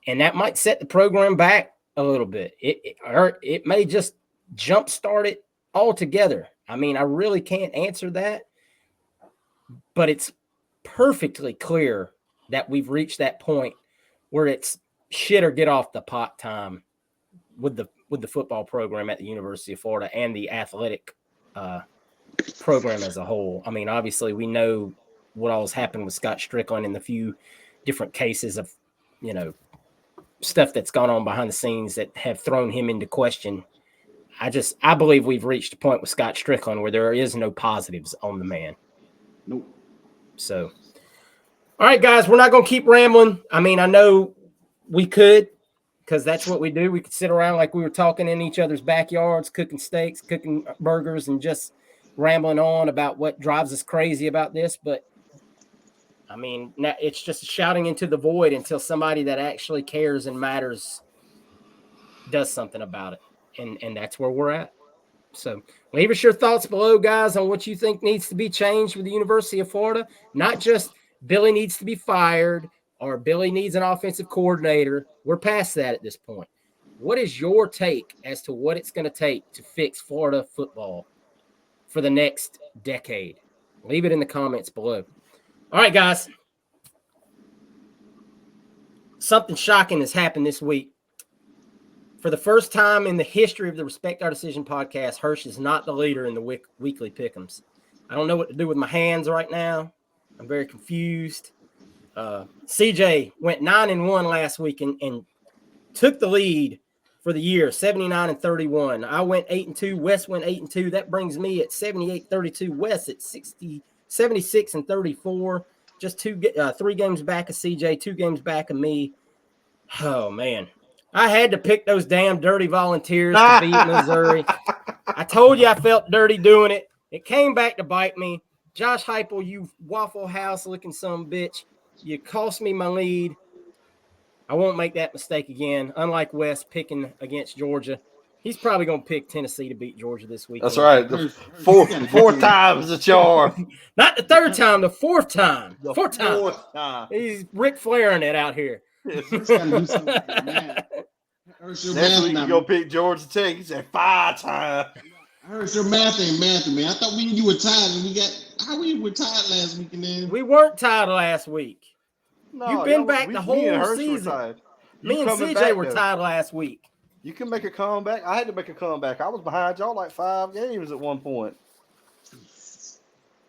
and that might set the program back a little bit. It may just jumpstart it altogether. I mean, I really can't answer that, but it's perfectly clear that we've reached that point where it's shit or get off the pot time with the football program at the University of Florida and the athletic program as a whole. I mean, obviously we know what all's happened with Scott Strickland and the few different cases of, stuff that's gone on behind the scenes that have thrown him into question. I believe we've reached a point with Scott Strickland where there is no positives on the man. Nope. So, all right, guys, we're not going to keep rambling. I mean, I know we could, because that's what we do. We could sit around like we were talking in each other's backyards, cooking steaks, cooking burgers, and just rambling on about what drives us crazy about this. But, I mean, it's just shouting into the void until somebody that actually cares and matters does something about it. And that's where we're at. So leave us your thoughts below, guys, on what you think needs to be changed with the University of Florida. Not just Billy needs to be fired or Billy needs an offensive coordinator. We're past that at this point. What is your take as to what it's going to take to fix Florida football for the next decade? Leave it in the comments below. All right, guys. Something shocking has happened this week. For the first time in the history of the Respect Our Decision podcast, Hirsch is not the leader in the weekly pick'ems. I don't know what to do with my hands right now. I'm very confused. CJ went 9-1 last week and took the lead for the year, 79-31. I went 8-2. Wes went 8-2. That brings me at 78-32. Wes at 76-34. Just 3 games back of CJ, 2 games back of me. Oh man. I had to pick those damn dirty Volunteers to beat Missouri. I told you I felt dirty doing it. It came back to bite me. Josh Heupel, you Waffle House looking some bitch. You cost me my lead. I won't make that mistake again. Unlike Wes picking against Georgia. He's probably going to pick Tennessee to beat Georgia this week. That's right. The fourth time's the charm. Not the third time, the fourth time. The fourth time. He's Ric Flairing it out here. Next week you go pick Georgia Tech. He said 5 times. I heard your math ain't math, man. I thought you were tied, and we were tied last week, and then we weren't tied last week. No, You've been back the whole season. Me and CJ were tied last week. You can make a comeback. I had to make a comeback. I was behind y'all like 5 games at one point.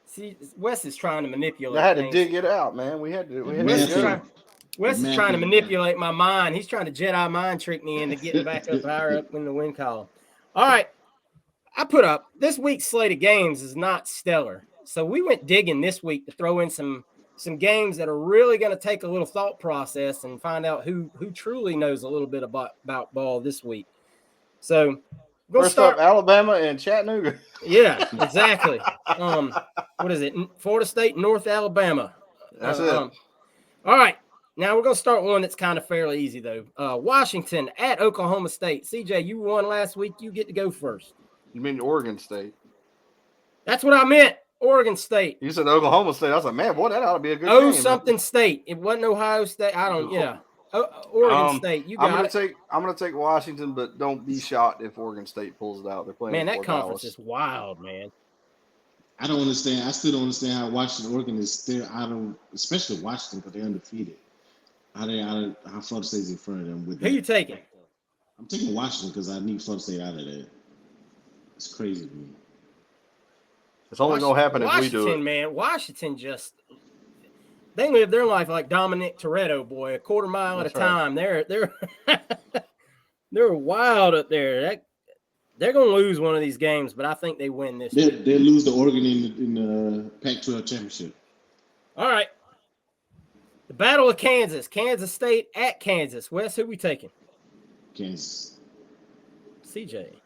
See, Wes is trying to manipulate. I had to dig it out, man. Wes is trying to manipulate my mind. He's trying to Jedi mind trick me into getting back up higher up in the win column. All right. I put up this week's slate of games is not stellar. So we went digging this week to throw in some games that are really going to take a little thought process and find out who truly knows a little bit about ball this week. So first up, Alabama and Chattanooga. Yeah, exactly. What is it? Florida State, North Alabama. That's it. All right. Now we're going to start one that's kind of fairly easy, though. Washington at Oklahoma State. CJ, you won last week. You get to go first. You mean Oregon State? That's what I meant. Oregon State. You said Oklahoma State. I was like, man, boy, that ought to be a good game. Something State. It wasn't Ohio State. I don't, yeah. Oregon State. You got it. I'm going to take Washington, but don't be shocked if Oregon State pulls it out. They're playing. Man, that conference is wild, man. I don't understand. I still don't understand how Washington, Oregon is still out of, especially Washington, because they're undefeated. How Florida State's in front of them. With who you taking? I'm taking Washington because I need Florida State out of there. It's crazy to me. It's only going to happen if we do it. Man, Washington they live their life like Dominic Toretto, boy, a quarter mile at a time. They're they're wild up there. They're going to lose one of these games, but I think they win this. They lose to Oregon in the Pac-12 championship. All right. The Battle of Kansas. Kansas State at Kansas. Wes, who we taking? Kansas. CJ.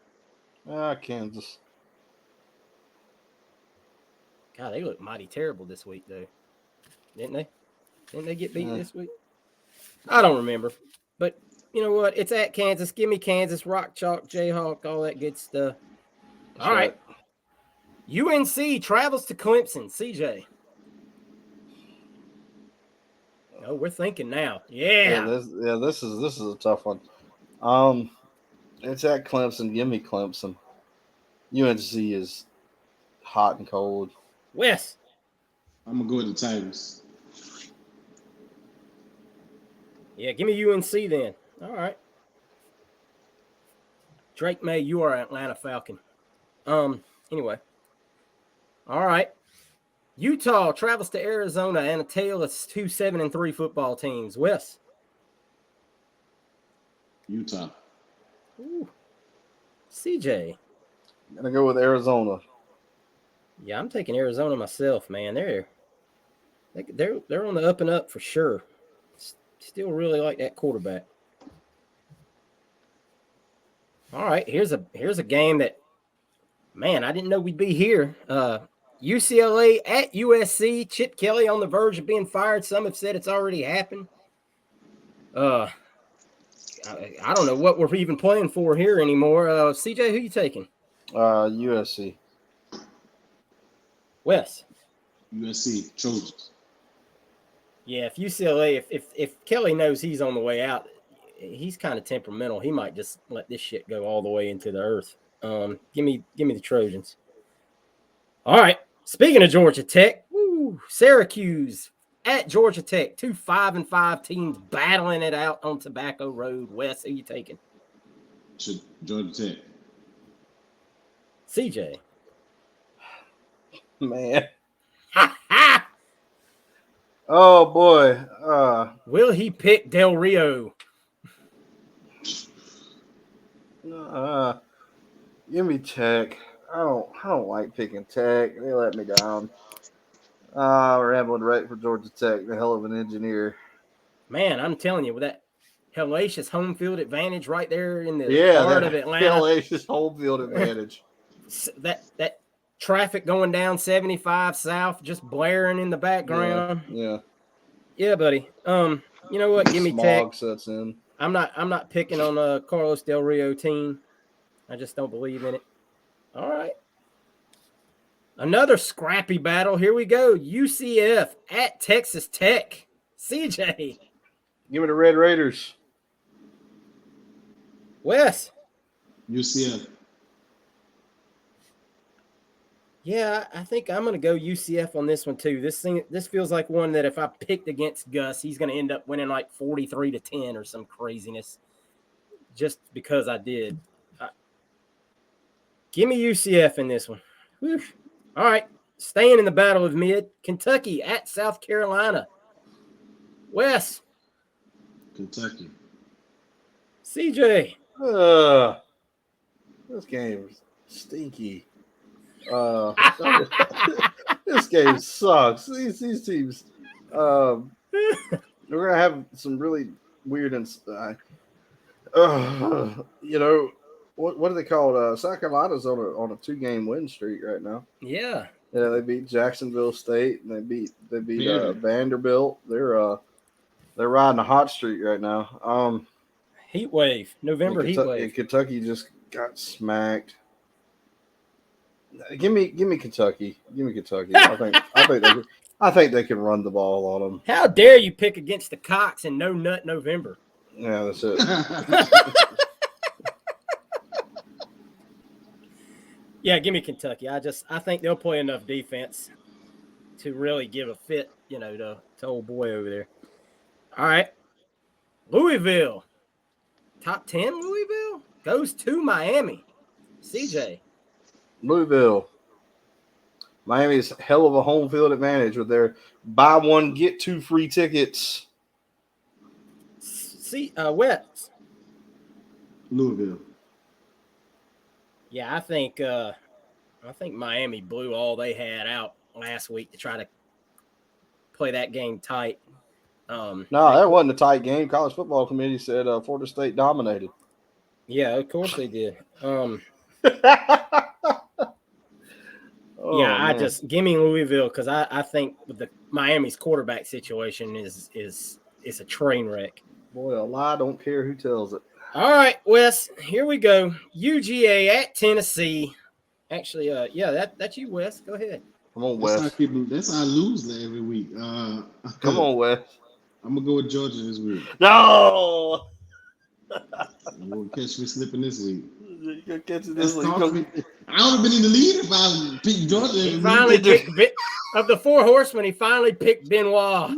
Kansas. God, they look mighty terrible this week, though. Didn't they? Didn't they get beaten this week? I don't remember. But You know what? It's at Kansas. Give me Kansas. Rock Chalk, Jayhawk, all that good stuff. All right. UNC travels to Clemson. CJ. Oh, we're thinking now. Yeah. This is a tough one. It's at Clemson. Give me Clemson. UNC is hot and cold. Wes. I'm gonna go with the Tigers. Yeah, give me UNC then. All right. Drake May, you are an Atlanta Falcon. Anyway. All right. Utah travels to Arizona and a tale of 2 7-3 football teams. Wes. Utah. Ooh. CJ. I'm gonna go with Arizona. Yeah, I'm taking Arizona myself, man. They're on the up and up for sure. Still really like that quarterback. All right, here's a game that, man, I didn't know we'd be here. UCLA at USC. Chip Kelly on the verge of being fired. Some have said it's already happened. I don't know what we're even playing for here anymore. CJ, who you taking? USC. Wes. USC Trojans. Yeah, if UCLA, if Kelly knows he's on the way out, he's kind of temperamental. He might just let this shit go all the way into the earth. Give me the Trojans. All right. Speaking of Georgia Tech, Syracuse at Georgia Tech, 2 5-5 teams battling it out on Tobacco Road. Wes, who you taking? Georgia Tech. CJ. Man. Oh boy. Will he pick Del Rio? Give me Tech. I don't like picking Tech. They let me down. Rambling right for Georgia Tech, the hell of an engineer. Man, I'm telling you, with that hellacious home field advantage right there in the heart of Atlanta. Hellacious home field advantage. That traffic going down 75 south, just blaring in the background. Yeah, buddy. You know what? Give me Tech. Smog sets in. I'm not picking on Carlos Del Rio team. I just don't believe in it. All right. Another scrappy battle. Here we go. UCF at Texas Tech. CJ. Give me the Red Raiders. Wes. UCF. Yeah, I think I'm going to go UCF on this one too. This feels like one that if I picked against Gus, he's going to end up winning like 43-10 or some craziness just because I did. Give me UCF in this one. Whew. All right, staying in the battle of mid, Kentucky at South Carolina. Wes. Kentucky. CJ. This game's stinky. This game sucks. These teams. We're gonna have some really weird and what are they called? South Carolina's on a 2-game win streak right now. Yeah. Yeah, they beat Jacksonville State and they beat Vanderbilt. They're riding a hot streak right now. Heat wave. November heat wave. Kentucky just got smacked. Give me Kentucky. Give me Kentucky. I think they can run the ball on them. How dare you pick against the Cox in No Nut November? Yeah, that's it. Yeah, give me Kentucky. I think they'll play enough defense to really give a fit, to old boy over there. All right. Louisville. Top 10 Louisville goes to Miami. CJ. Louisville. Miami's hell of a home field advantage with their buy one, get 2 free tickets. Wes. Louisville. Yeah, I think Miami blew all they had out last week to try to play that game tight. No, that wasn't a tight game. College Football Committee said Florida State dominated. Yeah, of course they did. Just give me Louisville because I think the Miami's quarterback situation is a train wreck. Boy, a lie don't care who tells it. All right, Wes, here we go. UGA at Tennessee. Actually, that's you, Wes. Go ahead. Come on, That's Wes. that's how I lose every week. Come on, Wes. I'm gonna go with Georgia this week. No. You won't catch me slipping this week. You're gonna catch it That's this week. tough. I would have been in the lead if I picked Georgia. He every finally week. picked of the 4 horsemen. He finally picked Benoit.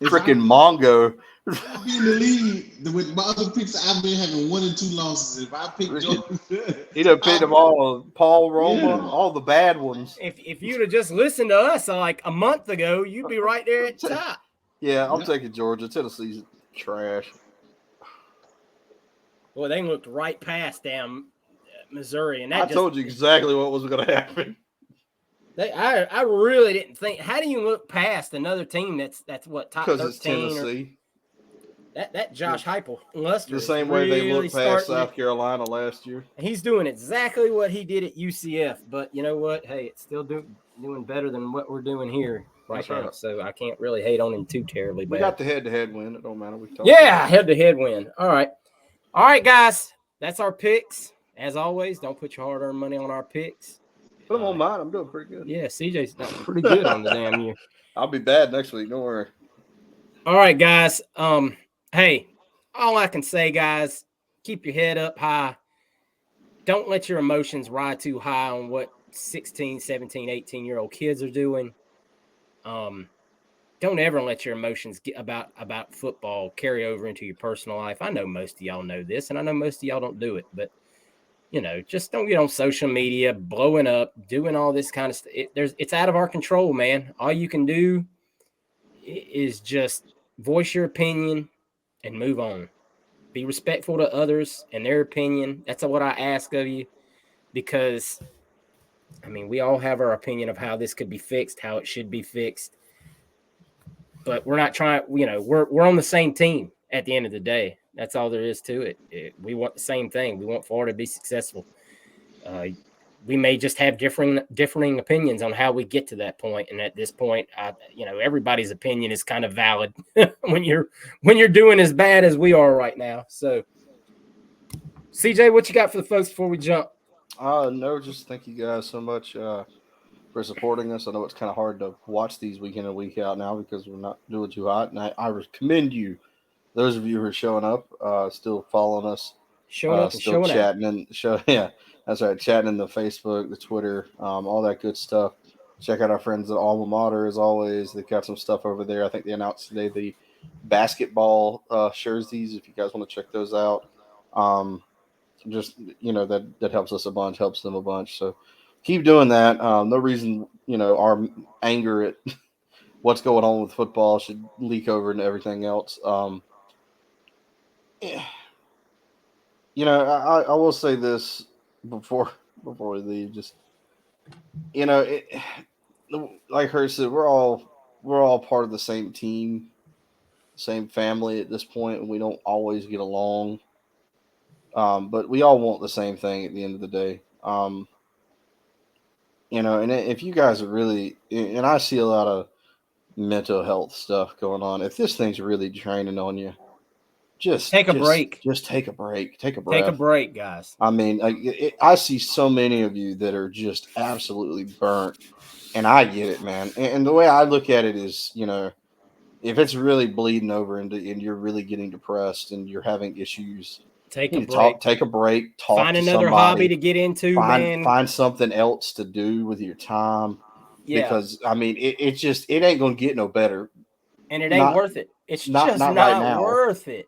Freaking Mongo. If I be in the lead with my other picks, I've been having 1 and 2 losses. If I pick Georgia, He done picked them all. Paul Roma, Yeah. all the bad ones. If you'd have just listened to us like a month ago, you'd be right there at the top. Yeah, I'm Yep. taking Georgia. Tennessee's trash. Boy, they looked right past damn Missouri, and I told you exactly what was going to happen. I really didn't think. How do you look past another team that's what top 13? Because it's Tennessee. That Josh Heupel Luster The is same way they really looked past starting South Carolina last year. He's doing exactly what he did at UCF, but you know what? Hey, it's still doing better than what we're doing here right That's now. right. So I can't really hate on him too terribly bad. We got the head-to-head win. It don't matter. We talked Yeah, head-to-head win. All right, guys. That's our picks. As always, don't put your hard-earned money on our picks. Put them on mine. I'm doing pretty good. Yeah, CJ's done pretty good on the damn year. I'll be bad next week. Don't worry. All right, guys. Hey, all I can say, guys, keep your head up high. Don't let your emotions ride too high on what 16, 17, 18-year-old kids are doing. Don't ever let your emotions get about football carry over into your personal life. I know most of y'all know this, and I know most of y'all don't do it, but just don't get on social media, blowing up, doing all this kind of stuff. It's out of our control, man. All you can do is just voice your opinion and move on. Be respectful to others and their opinion. That's what I ask of you, because, I mean, we all have our opinion of how this could be fixed, how it should be fixed. But we're not trying, we're on the same team at the end of the day. That's all there is to it. We want the same thing. We want Florida to be successful. We may just have differing opinions on how we get to that point. And at this point, everybody's opinion is kind of valid when you're doing as bad as we are right now. So, CJ, what you got for the folks before we jump? No, just thank you guys so much for supporting us. I know it's kind of hard to watch these week in and week out now because we're not doing too hot. And I commend you, those of you who are showing up, still following us, showing up and still showing chatting out. Yeah, that's right, chatting in the Facebook, the Twitter, all that good stuff. Check out our friends at Alma Mater as always. They've got some stuff over there. I think they announced today the basketball jerseys. If you guys want to check those out, just that helps us a bunch, helps them a bunch. So keep doing that. No reason our anger at what's going on with football should leak over into everything else. I will say this before we leave. Just like her said, we're all part of the same team, same family at this point, and we don't always get along. But we all want the same thing at the end of the day. And if you guys are really, and I see a lot of mental health stuff going on. If this thing's really draining on you, just take a break. Just take a break. Take a breath. Take a break, guys. I mean, I see so many of you that are just absolutely burnt, and I get it, man. And the way I look at it is, if it's really bleeding over and you're really getting depressed and you're having issues, take a break. Take a break. Find another somebody, hobby to get into, man. Find something else to do with your time. Yeah. Because I mean, it ain't gonna get no better, and it ain't worth it. It's not right worth it.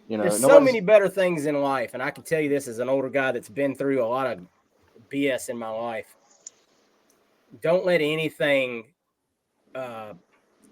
There's so many better things in life, and I can tell you this as an older guy that's been through a lot of BS in my life. Don't let anything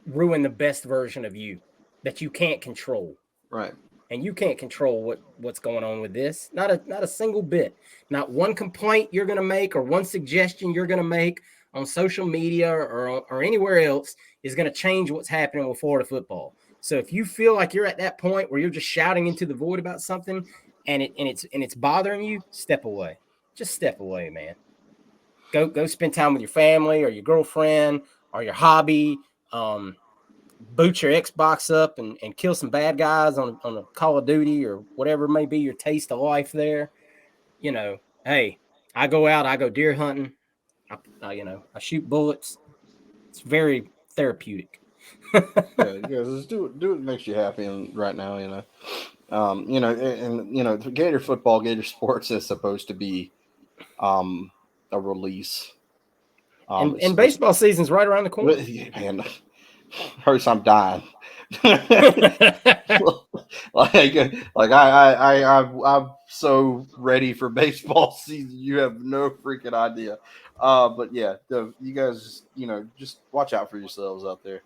ruin the best version of you that you can't control. Right. And you can't control what's going on with this. Not a single bit. Not one complaint you're going to make or one suggestion you're going to make on social media or anywhere else is going to change what's happening with Florida football. So if you feel like you're at that point where you're just shouting into the void about something and it's bothering you, step away. Just step away, man. Go spend time with your family or your girlfriend or your hobby. boot your Xbox up and kill some bad guys on a Call of Duty or whatever may be your taste of life there. Hey, I go out, I go deer hunting. I shoot bullets. It's very therapeutic. Yeah, just do what makes you happy right now, and Gator football, Gator sports is supposed to be a release. It's And supposed baseball season's right around the corner. man, hurts. I'm dying. I'm so ready for baseball season. You have no freaking idea. But yeah, you guys, just watch out for yourselves out there.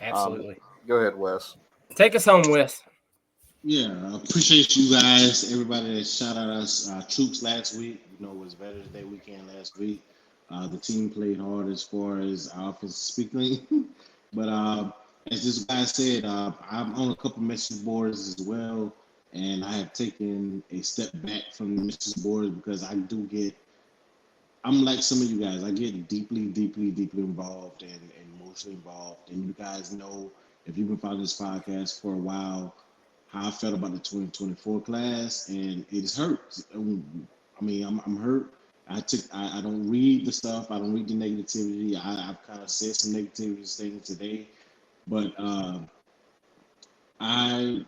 Absolutely. Go ahead, Wes. Take us home, Wes. Yeah, I appreciate you guys, everybody that shot out us troops last week. It was Veterans Day weekend last week. The team played hard as far as offense speaking. But as this guy said, I'm on a couple message boards as well, and I have taken a step back from the message boards because I'm like some of you guys. I get deeply, deeply, deeply involved and emotionally involved. And you guys know, if you've been following this podcast for a while, how I felt about the 2024 class, and it hurts. I mean, I'm hurt. I don't read the stuff. I don't read the negativity. I've kind of said some negativity things today, but I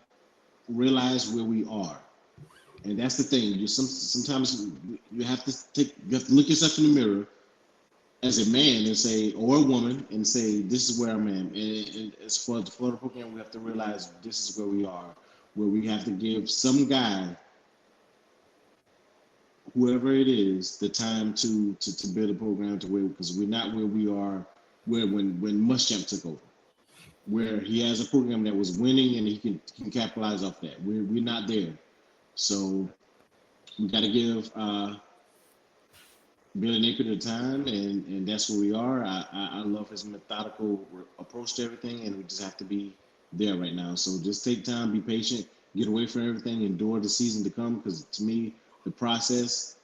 realize where we are, and that's the thing. Sometimes you have to look yourself in the mirror as a man and say, or a woman, and say, this is where I'm at. And as for the Florida program, we have to realize this is where we are, where we have to give some guy, whoever it is, the time to build a program to where, because we're not where we are when Muschamp took over, where he has a program that was winning and he can capitalize off that. We're not there. So we got to give Billy Napier the time, and that's where we are. I love his methodical approach to everything, and we just have to be there right now. So just take time, be patient, get away from everything, endure the season to come, because to me, the process,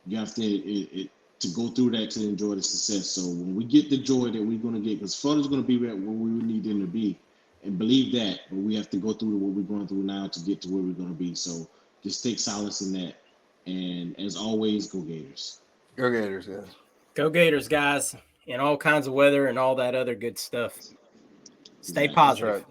you have to go through that to enjoy the success. So when we get the joy that we're going to get, because Florida's going to be where we need them to be, and believe that, but we have to go through what we're going through now to get to where we're going to be. So just take solace in that. And as always, go Gators. Go Gators, guys. Go Gators, guys, in all kinds of weather and all that other good stuff. Stay positive. Right.